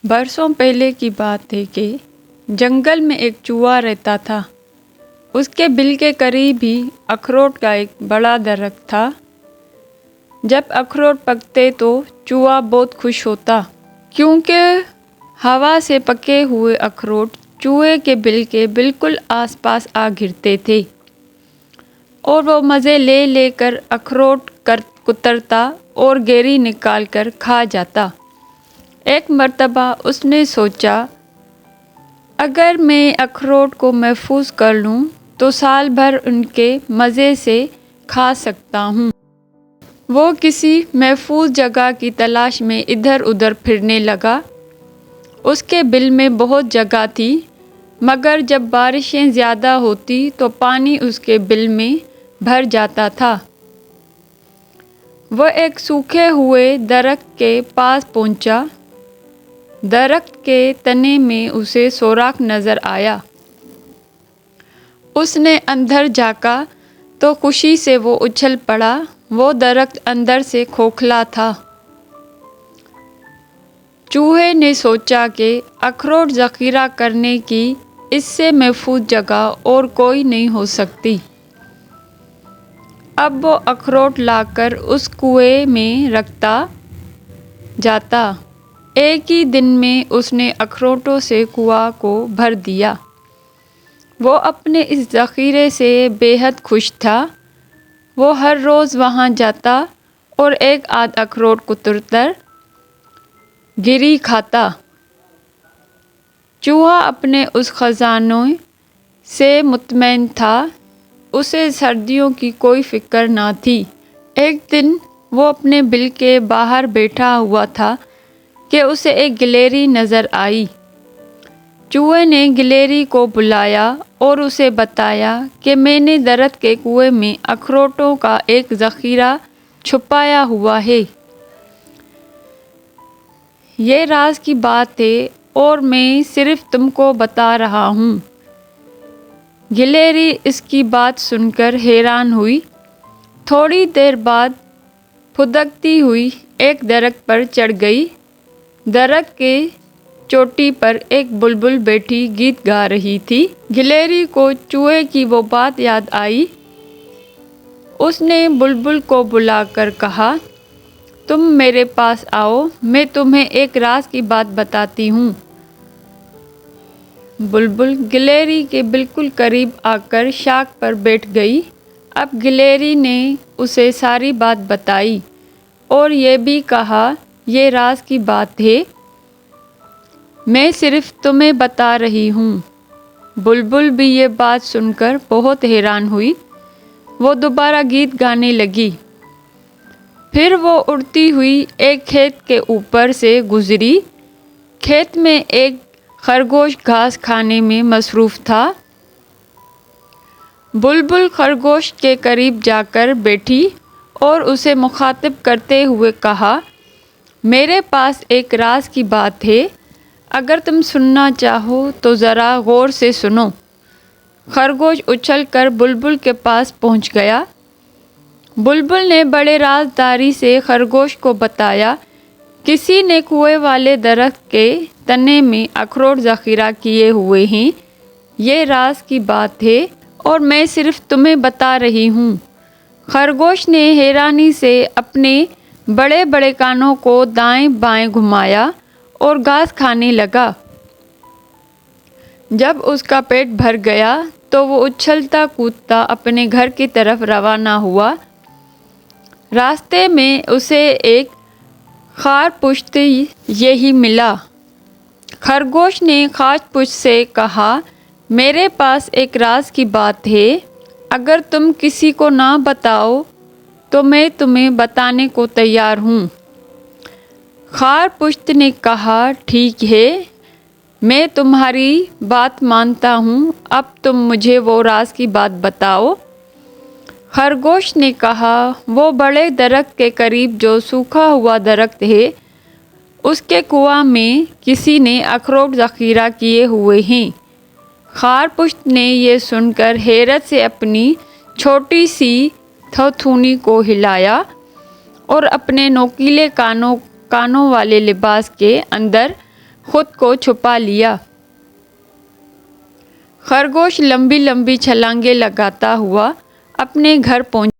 برسوں پہلے کی بات ہے کہ جنگل میں ایک چوہا رہتا تھا۔ اس کے بل کے قریب ہی اخروٹ کا ایک بڑا درخت تھا۔ جب اخروٹ پکتے تو چوہا بہت خوش ہوتا، کیونکہ ہوا سے پکے ہوئے اخروٹ چوہے کے بل کے بالکل آس پاس آ گرتے تھے اور وہ مزے لے لے کر اخروٹ کترتا اور گیری نکال کر کھا جاتا۔ ایک مرتبہ اس نے سوچا، اگر میں اخروٹ کو محفوظ کر لوں تو سال بھر ان کے مزے سے کھا سکتا ہوں۔ وہ کسی محفوظ جگہ کی تلاش میں ادھر ادھر پھرنے لگا۔ اس کے بل میں بہت جگہ تھی، مگر جب بارشیں زیادہ ہوتی تو پانی اس کے بل میں بھر جاتا تھا۔ وہ ایک سوکھے ہوئے درخت کے پاس پہنچا۔ درخت کے تنے میں اسے سوراخ نظر آیا۔ اس نے اندر جھانکا تو خوشی سے وہ اچھل پڑا۔ وہ درخت اندر سے کھوکھلا تھا۔ چوہے نے سوچا کہ اخروٹ ذخیرہ کرنے کی اس سے محفوظ جگہ اور کوئی نہیں ہو سکتی۔ اب وہ اخروٹ لا کر اس کنویں میں رکھتا جاتا۔ ایک ہی دن میں اس نے اخروٹوں سے کنواں کو بھر دیا۔ وہ اپنے اس ذخیرے سے بے حد خوش تھا۔ وہ ہر روز وہاں جاتا اور ایک آدھ اخروٹ کتر گیری کھاتا۔ چوہا اپنے اس خزانے سے مطمئن تھا۔ اسے سردیوں کی کوئی فکر نہ تھی۔ ایک دن وہ اپنے بل کے باہر بیٹھا ہوا تھا کہ اسے ایک گلہری نظر آئی۔ چوہے نے گلہری کو بلایا اور اسے بتایا کہ میں نے درخت کے کنویں میں اخروٹوں کا ایک ذخیرہ چھپایا ہوا ہے۔ یہ راز کی بات ہے اور میں صرف تم کو بتا رہا ہوں۔ گلہری اس کی بات سن کر حیران ہوئی۔ تھوڑی دیر بعد پھدکتی ہوئی ایک درخت پر چڑھ گئی۔ درخت کے چوٹی پر ایک بلبل بیٹھی گیت گا رہی تھی۔ گلہری کو چوہے کی وہ بات یاد آئی۔ اس نے بلبل کو بلا کر کہا، تم میرے پاس آؤ، میں تمہیں ایک راز کی بات بتاتی ہوں۔ بلبل گلہری کے بالکل قریب آ کر شاخ پر بیٹھ گئی۔ اب گلہری نے اسے ساری بات بتائی اور یہ بھی کہا، یہ راز کی بات ہے، میں صرف تمہیں بتا رہی ہوں۔ بلبل بھی یہ بات سن کر بہت حیران ہوئی۔ وہ دوبارہ گیت گانے لگی۔ پھر وہ اڑتی ہوئی ایک کھیت کے اوپر سے گزری۔ کھیت میں ایک خرگوش گھاس کھانے میں مصروف تھا۔ بلبل خرگوش کے قریب جا کر بیٹھی اور اسے مخاطب کرتے ہوئے کہا، میرے پاس ایک راز کی بات ہے، اگر تم سننا چاہو تو ذرا غور سے سنو۔ خرگوش اچھل کر بلبل کے پاس پہنچ گیا۔ بلبل نے بڑے رازداری سے خرگوش کو بتایا، کسی نے کنویں والے درخت کے تنے میں اخروٹ ذخیرہ کیے ہوئے ہیں۔ یہ راز کی بات ہے اور میں صرف تمہیں بتا رہی ہوں۔ خرگوش نے حیرانی سے اپنے بڑے بڑے کانوں کو دائیں بائیں گھمایا اور گھاس کھانے لگا۔ جب اس کا پیٹ بھر گیا تو وہ اچھلتا کودتا اپنے گھر کی طرف روانہ ہوا۔ راستے میں اسے ایک خارپشت یہی ملا۔ خرگوش نے خارپشت سے کہا، میرے پاس ایک راز کی بات ہے، اگر تم کسی کو نہ بتاؤ تو میں تمہیں بتانے کو تیار ہوں۔ خارپشت نے کہا، ٹھیک ہے، میں تمہاری بات مانتا ہوں، اب تم مجھے وہ راز کی بات بتاؤ۔ خرگوش نے کہا، وہ بڑے درخت کے قریب جو سوکھا ہوا درخت ہے، اس کے کنواں میں کسی نے اخروٹ ذخیرہ کیے ہوئے ہیں۔ خارپشت نے یہ سن کر حیرت سے اپنی چھوٹی سی تھوتھونی کو ہلایا اور اپنے نوکیلے کانوں والے لباس کے اندر خود کو چھپا لیا۔ خرگوش لمبی لمبی چھلانگیں لگاتا ہوا اپنے گھر پہنچ